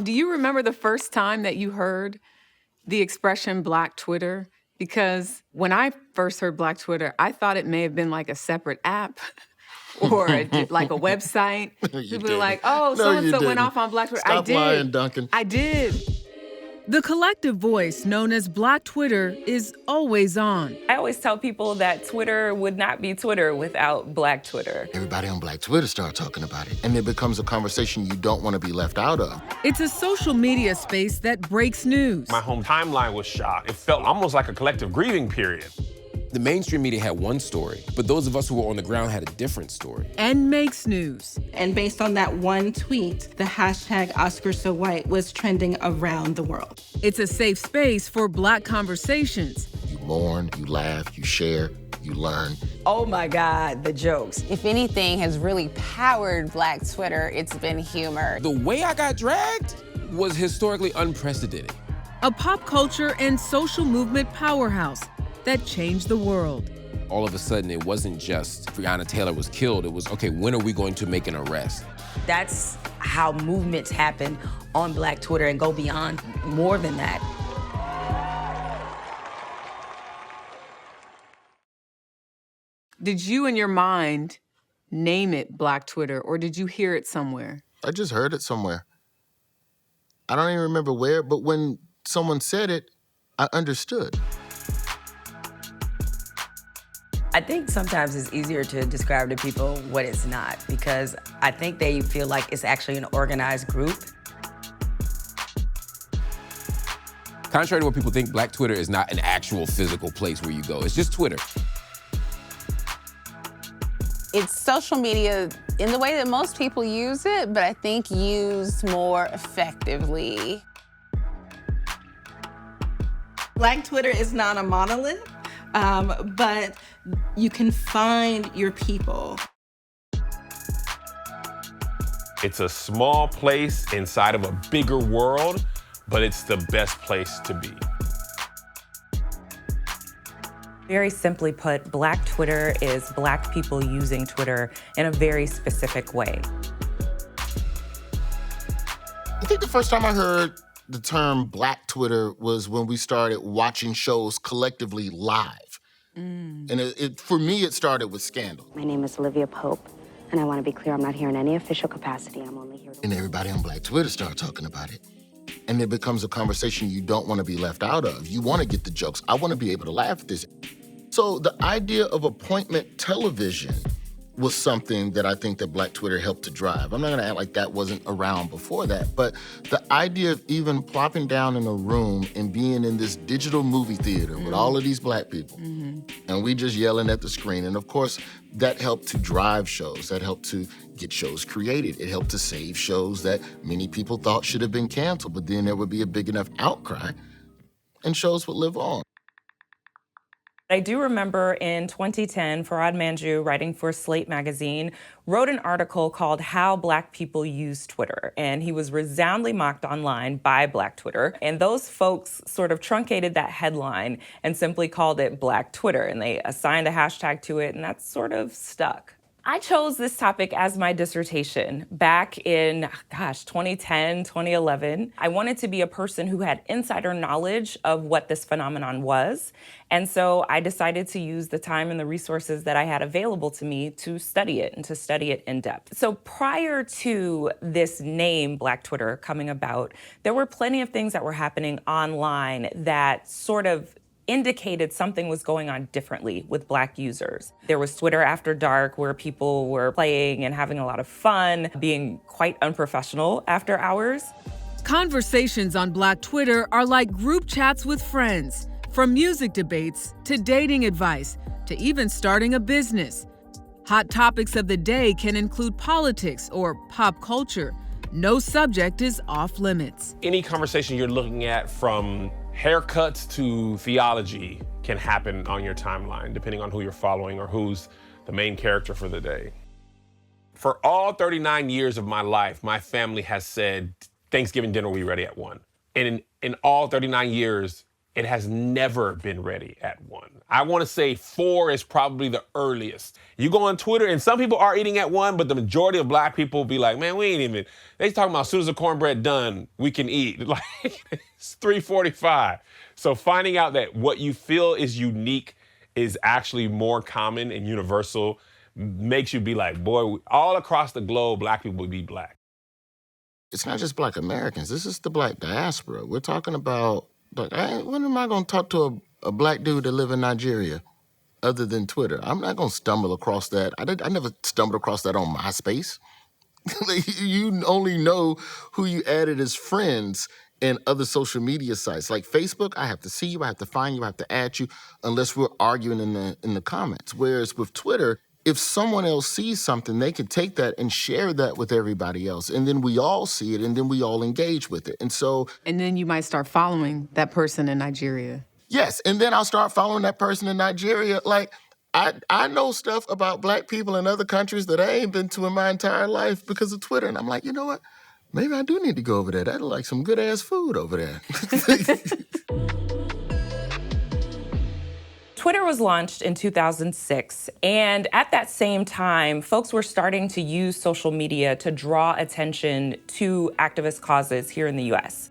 Do you remember the first time that you heard the expression Black Twitter? Because when I first heard Black Twitter, I thought it may have been like a separate app or like a website. People were like, oh, so-and-so went off on Black Twitter. Stop lying, Duncan. I did. The collective voice known as Black Twitter is always on. I always tell people that Twitter would not be Twitter without Black Twitter. Everybody on Black Twitter starts talking about it, and it becomes a conversation you don't want to be left out of. It's a social media space that breaks news. My home timeline was shot. It felt almost like a collective grieving period. The mainstream media had one story, but those of us who were on the ground had a different story. And makes news. And based on that one tweet, the hashtag #OscarsSoWhite was trending around the world. It's a safe space for Black conversations. You mourn, you laugh, you share, you learn. Oh my God, the jokes. If anything has really powered Black Twitter, it's been humor. The way I got dragged was historically unprecedented. A pop culture and social movement powerhouse that changed the world. All of a sudden, it wasn't just Breonna Taylor was killed. It was, okay, when are we going to make an arrest? That's how movements happen on Black Twitter and go beyond more than that. Did you in your mind name it Black Twitter, or did you hear it somewhere? I just heard it somewhere. I don't even remember where, but when someone said it, I understood. I think sometimes it's easier to describe to people what it's not, because I think they feel like it's actually an organized group. Contrary to what people think, Black Twitter is not an actual physical place where you go. It's just Twitter. It's social media in the way that most people use it, but I think used more effectively. Black Twitter is not a monolith, but you can find your people. It's a small place inside of a bigger world, but it's the best place to be. Very simply put, Black Twitter is Black people using Twitter in a very specific way. I think the first time I heard the term Black Twitter was when we started watching shows collectively live. And for me, it started with Scandal. My name is Olivia Pope, and I want to be clear, I'm not here in any official capacity. I'm only here to... And everybody on Black Twitter started talking about it. And it becomes a conversation you don't want to be left out of. You want to get the jokes. I want to be able to laugh at this. So the idea of appointment television was something that I think that Black Twitter helped to drive. I'm not gonna act like that wasn't around before that, but the idea of even plopping down in a room and being in this digital movie theater with all of these Black people, and we just yelling at the screen, and of course, that helped to drive shows, that helped to get shows created. It helped to save shows that many people thought should have been canceled, but then there would be a big enough outcry, and shows would live on. I do remember in 2010, Ferrad Manju, writing for Slate magazine, wrote an article called How Black People Use Twitter. And he was resoundingly mocked online by Black Twitter. And those folks sort of truncated that headline and simply called it Black Twitter. And they assigned a hashtag to it, and that's sort of stuck. I chose this topic as my dissertation back in, 2010, 2011. I wanted to be a person who had insider knowledge of what this phenomenon was. And so I decided to use the time and the resources that I had available to me to study it and to study it in depth. So prior to this name, Black Twitter, coming about, there were plenty of things that were happening online that sort of indicated something was going on differently with Black users. There was Twitter After Dark, where people were playing and having a lot of fun, being quite unprofessional after hours. Conversations on Black Twitter are like group chats with friends, from music debates to dating advice to even starting a business. Hot topics of the day can include politics or pop culture. No subject is off limits. Any conversation you're looking at, from haircuts to theology, can happen on your timeline, depending on who you're following or who's the main character for the day. For all 39 years of my life, my family has said, Thanksgiving dinner will be ready at 1. And in all 39 years, it has never been ready at 1. I want to say 4 is probably the earliest. You go on Twitter, and some people are eating at 1, but the majority of black people be like, man, we ain't even, they talking about as soon as the cornbread done, we can eat. Like, it's 3:45. So finding out that what you feel is unique is actually more common and universal makes you be like, boy, all across the globe, black people be black. It's not just black Americans. This is the black diaspora. We're talking about, like, when am I going to talk to a black dude that live in Nigeria other than Twitter? I'm not going to stumble across that. I never stumbled across that on MySpace. You only know who you added as friends in other social media sites. Like Facebook, I have to see you, I have to find you, I have to add you, unless we're arguing in the comments. Whereas with Twitter, if someone else sees something, they can take that and share that with everybody else. And then we all see it, and then we all engage with it. And so... And then you might start following that person in Nigeria. Yes, and then I'll start following that person in Nigeria. Like, I know stuff about black people in other countries that I ain't been to in my entire life because of Twitter. And I'm like, you know what? Maybe I do need to go over there. That'll like some good-ass food over there. Twitter was launched in 2006, and at that same time, folks were starting to use social media to draw attention to activist causes here in the US.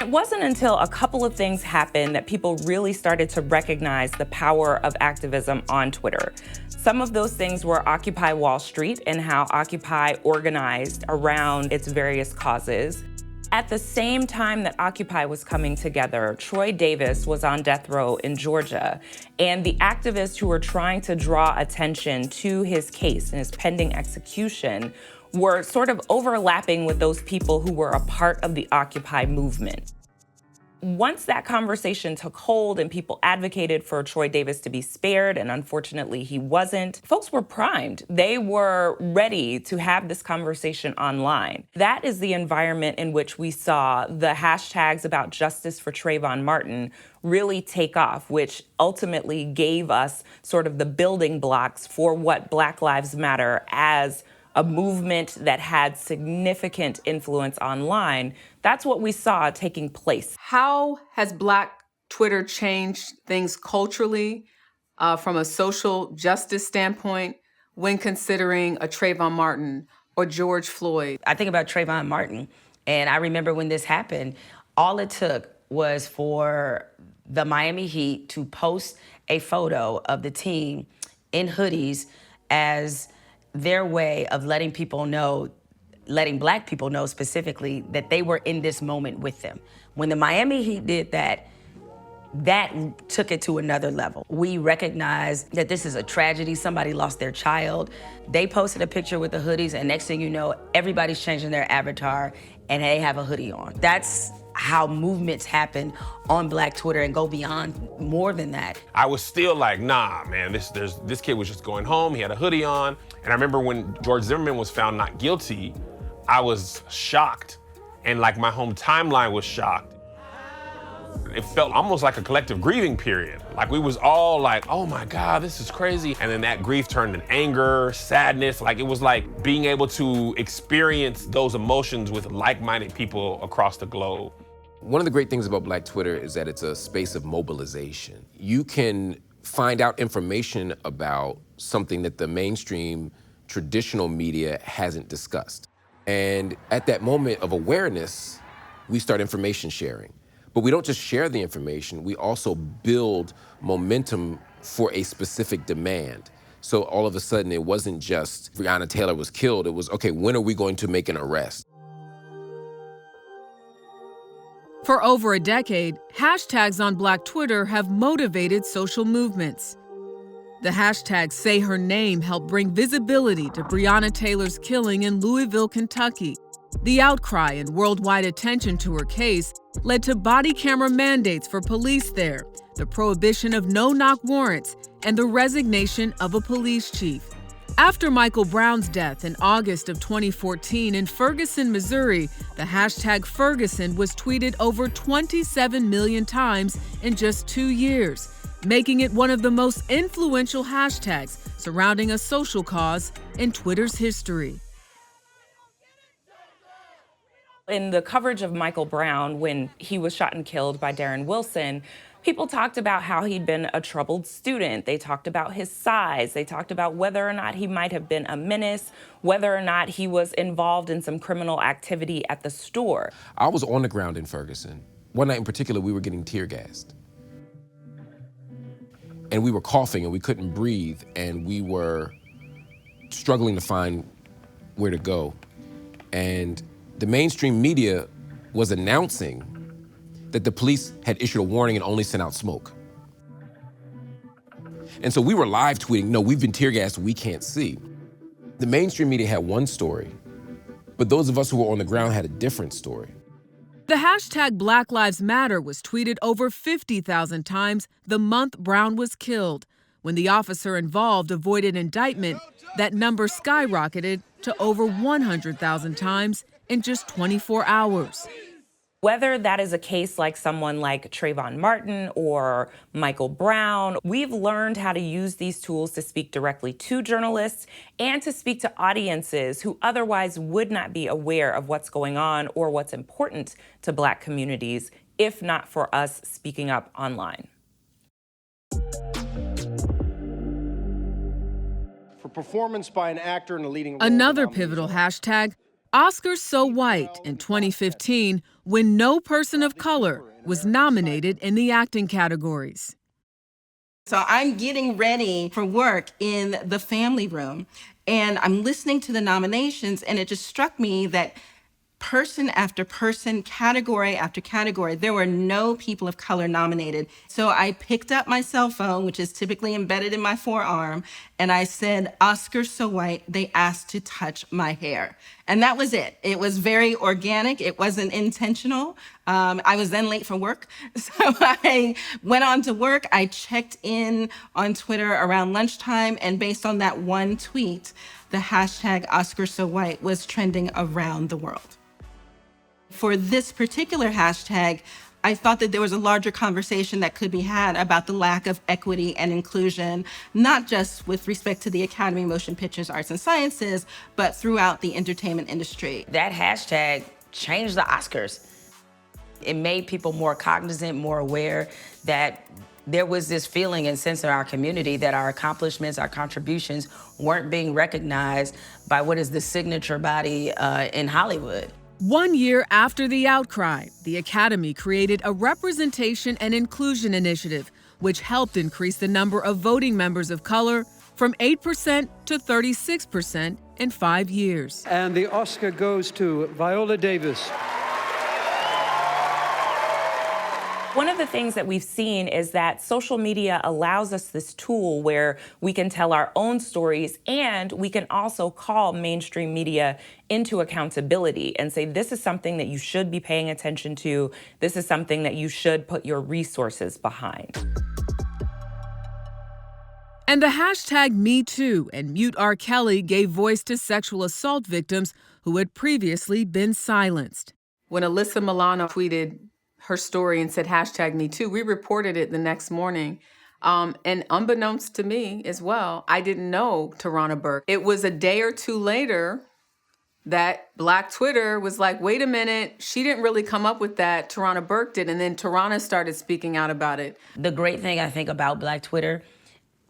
It wasn't until a couple of things happened that people really started to recognize the power of activism on Twitter. Some of those things were Occupy Wall Street and how Occupy organized around its various causes. At the same time that Occupy was coming together, Troy Davis was on death row in Georgia, and the activists who were trying to draw attention to his case and his pending execution were sort of overlapping with those people who were a part of the Occupy movement. Once that conversation took hold and people advocated for Troy Davis to be spared, and unfortunately he wasn't, folks were primed. They were ready to have this conversation online. That is the environment in which we saw the hashtags about justice for Trayvon Martin really take off, which ultimately gave us sort of the building blocks for what Black Lives Matter as a movement that had significant influence online. That's what we saw taking place. How has Black Twitter changed things culturally from a social justice standpoint when considering a Trayvon Martin or George Floyd? I think about Trayvon Martin, and I remember when this happened, all it took was for the Miami Heat to post a photo of the team in hoodies as their way of letting people know, letting Black people know specifically, that they were in this moment with them. When the Miami Heat did that, that took it to another level. We recognized that this is a tragedy. Somebody lost their child. They posted a picture with the hoodies, and next thing you know, everybody's changing their avatar and they have a hoodie on. That's how movements happen on Black Twitter and go beyond more than that. I was still like, nah, man, this kid was just going home. He had a hoodie on. And I remember when George Zimmerman was found not guilty, I was shocked. And like my home timeline was shocked. It felt almost like a collective grieving period. Like we was all like, oh my God, this is crazy. And then that grief turned to anger, sadness. Like it was like being able to experience those emotions with like-minded people across the globe. One of the great things about Black Twitter is that it's a space of mobilization. You can find out information about something that the mainstream traditional media hasn't discussed. And at that moment of awareness, we start information sharing. But we don't just share the information, we also build momentum for a specific demand. So all of a sudden, it wasn't just Breonna Taylor was killed, it was, okay, when are we going to make an arrest? For over a decade, hashtags on Black Twitter have motivated social movements. The hashtag Say Her Name helped bring visibility to Breonna Taylor's killing in Louisville, Kentucky. The outcry and worldwide attention to her case led to body camera mandates for police there, the prohibition of no-knock warrants, and the resignation of a police chief. After Michael Brown's death in August of 2014 in Ferguson, Missouri, the hashtag Ferguson was tweeted over 27 million times in just 2 years, making it one of the most influential hashtags surrounding a social cause in Twitter's history. In the coverage of Michael Brown, when he was shot and killed by Darren Wilson, people talked about how he'd been a troubled student. They talked about his size. They talked about whether or not he might have been a menace, whether or not he was involved in some criminal activity at the store. I was on the ground in Ferguson. One night in particular, we were getting tear gassed. And we were coughing and we couldn't breathe and we were struggling to find where to go. And the mainstream media was announcing that the police had issued a warning and only sent out smoke. And so we were live tweeting, no, we've been tear gassed, we can't see. The mainstream media had one story, but those of us who were on the ground had a different story. The hashtag Black Lives Matter was tweeted over 50,000 times the month Brown was killed. When the officer involved avoided indictment, that number skyrocketed to over 100,000 times in just 24 hours. Whether that is a case like someone like Trayvon Martin or Michael Brown, we've learned how to use these tools to speak directly to journalists and to speak to audiences who otherwise would not be aware of what's going on or what's important to Black communities, if not for us speaking up online. For performance by an actor in a leading role. Another pivotal hashtag, Oscars So White, in 2015, when no person of color was nominated in the acting categories. So I'm getting ready for work in the family room, and I'm listening to the nominations, and it just struck me that person after person, category after category, there were no people of color nominated. So I picked up my cell phone, which is typically embedded in my forearm, and I said, "Oscars So White, they asked to touch my hair." And that was it. It was very organic. It wasn't intentional. I was then late for work. So I went on to work. I checked in on Twitter around lunchtime, and based on that one tweet, the hashtag Oscars So White was trending around the world. For this particular hashtag, I thought that there was a larger conversation that could be had about the lack of equity and inclusion, not just with respect to the Academy of Motion Pictures, Arts and Sciences, but throughout the entertainment industry. That hashtag changed the Oscars. It made people more cognizant, more aware that there was this feeling and sense in our community that our accomplishments, our contributions weren't being recognized by what is the signature body in Hollywood. 1 year after the outcry, the Academy created a representation and inclusion initiative, which helped increase the number of voting members of color from 8% to 36% in 5 years. And the Oscar goes to Viola Davis. One of the things that we've seen is that social media allows us this tool where we can tell our own stories, and we can also call mainstream media into accountability and say, this is something that you should be paying attention to. This is something that you should put your resources behind. And the hashtag #MeToo and Mute R. Kelly gave voice to sexual assault victims who had previously been silenced. When Alyssa Milano tweeted her story and said hashtag #MeToo, we reported it the next morning. And unbeknownst to me as well, I didn't know Tarana Burke. It was a day or two later that Black Twitter was like, wait a minute, she didn't really come up with that, Tarana Burke did. And then Tarana started speaking out about it. The great thing I think about Black Twitter,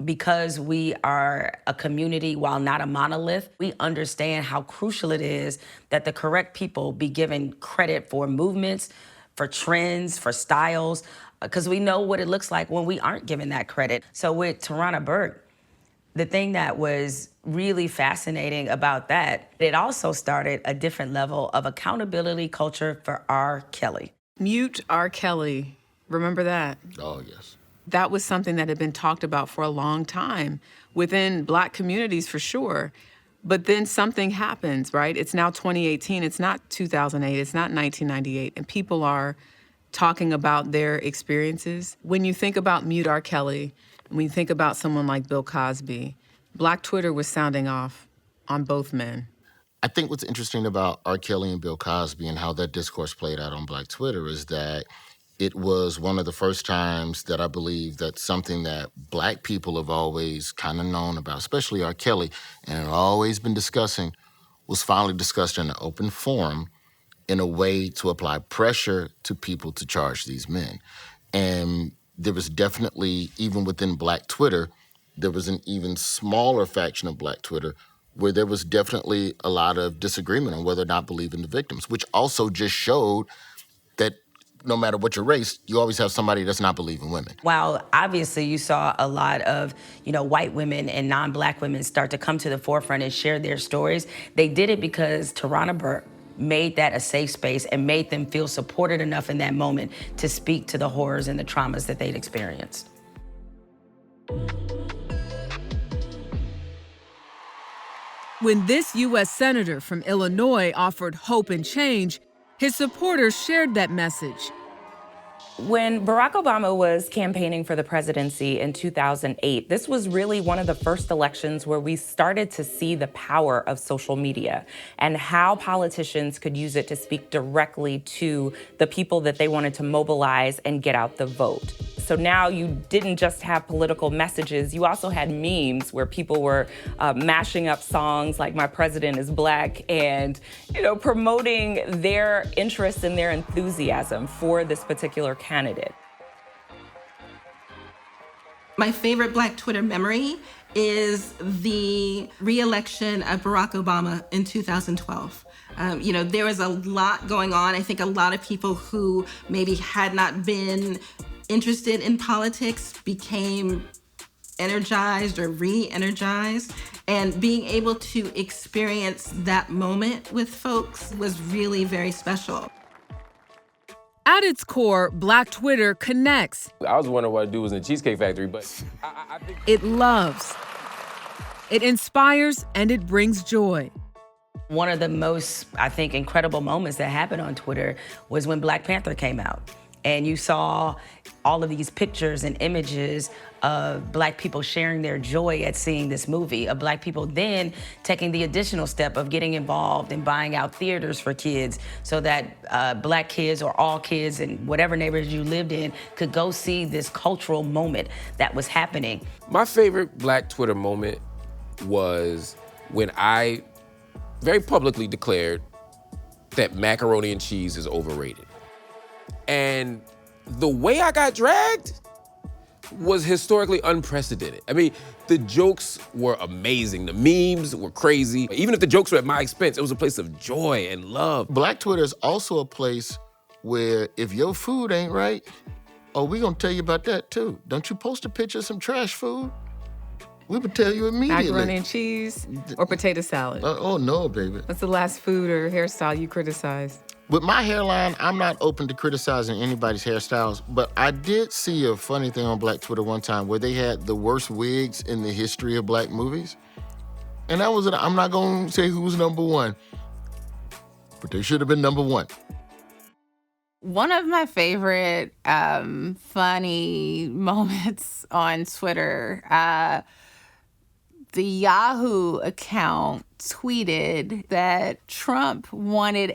because we are a community, while not a monolith, we understand how crucial it is that the correct people be given credit for movements, for trends, for styles, because we know what it looks like when we aren't given that credit. So with Tarana Burke, the thing that was really fascinating about that, it also started a different level of accountability culture for R. Kelly. Mute R. Kelly, remember that? Oh, yes. That was something that had been talked about for a long time within Black communities for sure. But then something happens, right? It's now 2018, it's not 2008, it's not 1998, and people are talking about their experiences. When you think about Mute R. Kelly, when you think about someone like Bill Cosby, Black Twitter was sounding off on both men. I think what's interesting about R. Kelly and Bill Cosby and how that discourse played out on Black Twitter is that it was one of the first times that I believe that something that Black people have always kind of known about, especially R. Kelly, and had always been discussing, was finally discussed in an open forum in a way to apply pressure to people to charge these men. And there was definitely, even within Black Twitter, there was an even smaller faction of Black Twitter where there was definitely a lot of disagreement on whether or not believe in the victims, which also just showed that no matter what your race, you always have somebody that's not believing women. While obviously you saw a lot of, white women and non-Black women start to come to the forefront and share their stories, they did it because Tarana Burke made that a safe space and made them feel supported enough in that moment to speak to the horrors and the traumas that they'd experienced. When this U.S. Senator from Illinois offered hope and change, his supporters shared that message. When Barack Obama was campaigning for the presidency in 2008, this was really one of the first elections where we started to see the power of social media and how politicians could use it to speak directly to the people that they wanted to mobilize and get out the vote. So now you didn't just have political messages, you also had memes where people were mashing up songs like My President is Black and, promoting their interest and their enthusiasm for this particular candidate. My favorite Black Twitter memory is the re-election of Barack Obama in 2012. There was a lot going on. I think a lot of people who maybe had not been interested in politics became energized or re-energized, and being able to experience that moment with folks was really very special. At its core, Black Twitter connects. I was wondering what it was in the Cheesecake Factory, but I think... It loves. It inspires, and it brings joy. One of the most, I think, incredible moments that happened on Twitter was when Black Panther came out. And you saw all of these pictures and images of Black people sharing their joy at seeing this movie, of Black people then taking the additional step of getting involved and buying out theaters for kids so that Black kids or all kids in whatever neighborhood you lived in could go see this cultural moment that was happening. My favorite Black Twitter moment was when I very publicly declared that macaroni and cheese is overrated. And the way I got dragged was historically unprecedented. I mean, the jokes were amazing. The memes were crazy. Even if the jokes were at my expense, it was a place of joy and love. Black Twitter is also a place where if your food ain't right, we gonna tell you about that too. Don't you post a picture of some trash food? We would tell you immediately. Macaroni and cheese or potato salad? Oh no, baby. What's the last food or hairstyle you criticized? With my hairline, I'm not open to criticizing anybody's hairstyles, but I did see a funny thing on Black Twitter one time where they had the worst wigs in the history of Black movies. And that was, I'm not gonna say who was number one, but they should have been number one. One of my favorite funny moments on Twitter, the Yahoo account tweeted that Trump wanted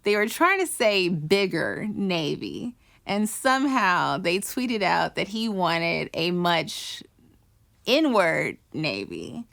they were trying to say bigger Navy. And somehow they tweeted out that he wanted a much inward Navy.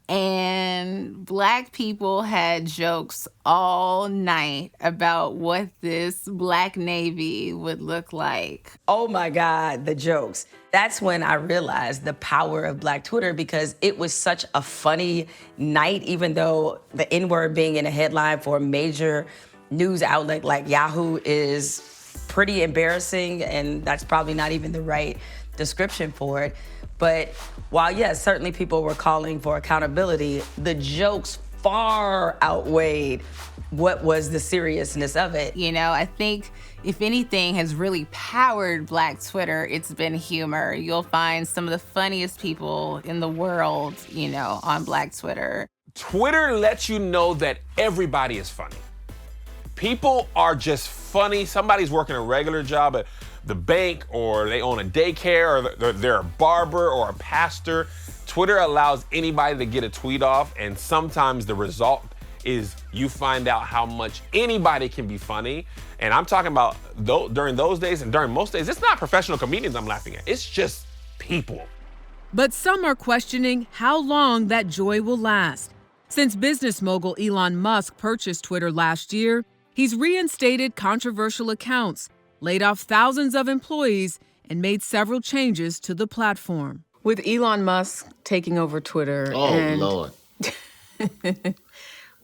And Black people had jokes all night about what this Black Navy would look like. Oh my God, the jokes. That's when I realized the power of Black Twitter, because it was such a funny night, even though the N-word being in a headline for a major news outlet like Yahoo is pretty embarrassing, and that's probably not even the right description for it. But while, yes, certainly people were calling for accountability, the jokes far outweighed what was the seriousness of it. I think if anything has really powered Black Twitter, it's been humor. You'll find some of the funniest people in the world, on Black Twitter. Twitter lets you know that everybody is funny. People are just funny. Somebody's working a regular job at the bank, or they own a daycare, or they're a barber or a pastor. Twitter allows anybody to get a tweet off, and sometimes the result is you find out how much anybody can be funny. And I'm talking about during those days and during most days, it's not professional comedians I'm laughing at. It's just people. But some are questioning how long that joy will last. Since business mogul Elon Musk purchased Twitter last year, He's reinstated controversial accounts, laid off thousands of employees, and made several changes to the platform. With Elon Musk taking over Twitter, Lord.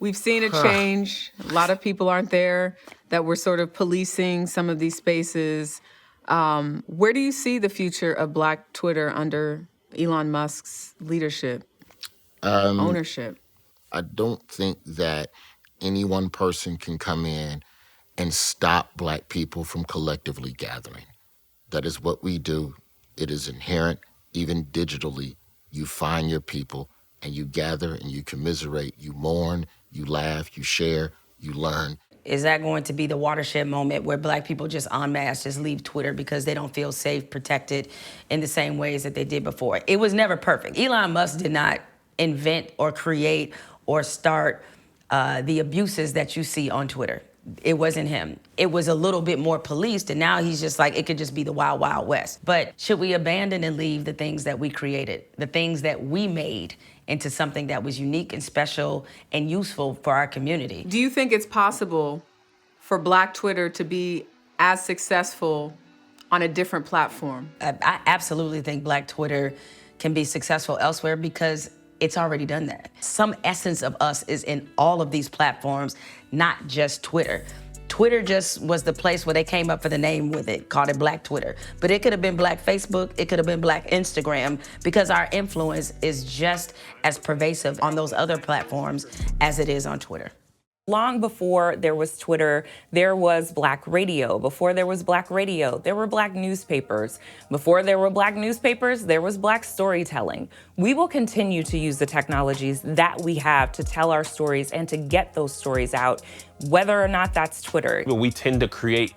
we've seen a change. A lot of people aren't there that were sort of policing some of these spaces. Where do you see the future of Black Twitter under Elon Musk's leadership, ownership? I don't think that any one person can come in and stop Black people from collectively gathering. That is what we do. It is inherent, even digitally. You find your people and you gather and you commiserate, you mourn, you laugh, you share, you learn. Is that going to be the watershed moment where Black people just en masse just leave Twitter because they don't feel safe, protected in the same ways that they did before? It was never perfect. Elon Musk did not invent or create or start the abuses that you see on Twitter. It wasn't him. It was a little bit more policed, and now he's just like, it could just be the wild, wild west. But should we abandon and leave the things that we created, the things that we made into something that was unique and special and useful for our community? Do you think it's possible for Black Twitter to be as successful on a different platform? I absolutely think Black Twitter can be successful elsewhere because it's already done that. Some essence of us is in all of these platforms, not just Twitter. Twitter just was the place where they came up for the name with it, called it Black Twitter. But it could have been Black Facebook, it could have been Black Instagram, because our influence is just as pervasive on those other platforms as it is on Twitter. Long before there was Twitter, there was Black radio. Before there was Black radio, there were Black newspapers. Before there were Black newspapers, there was Black storytelling. We will continue to use the technologies that we have to tell our stories and to get those stories out, whether or not that's Twitter. We tend to create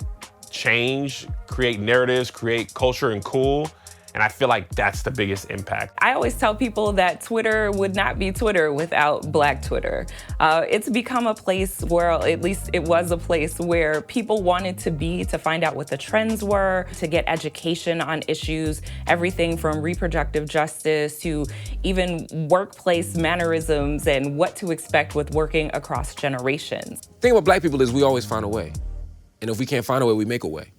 change, create narratives, create culture and cool. And I feel like that's the biggest impact. I always tell people that Twitter would not be Twitter without Black Twitter. It's become a place where, at least it was a place where people wanted to be to find out what the trends were, to get education on issues, everything from reproductive justice to even workplace mannerisms and what to expect with working across generations. The thing about Black people is we always find a way. And if we can't find a way, we make a way.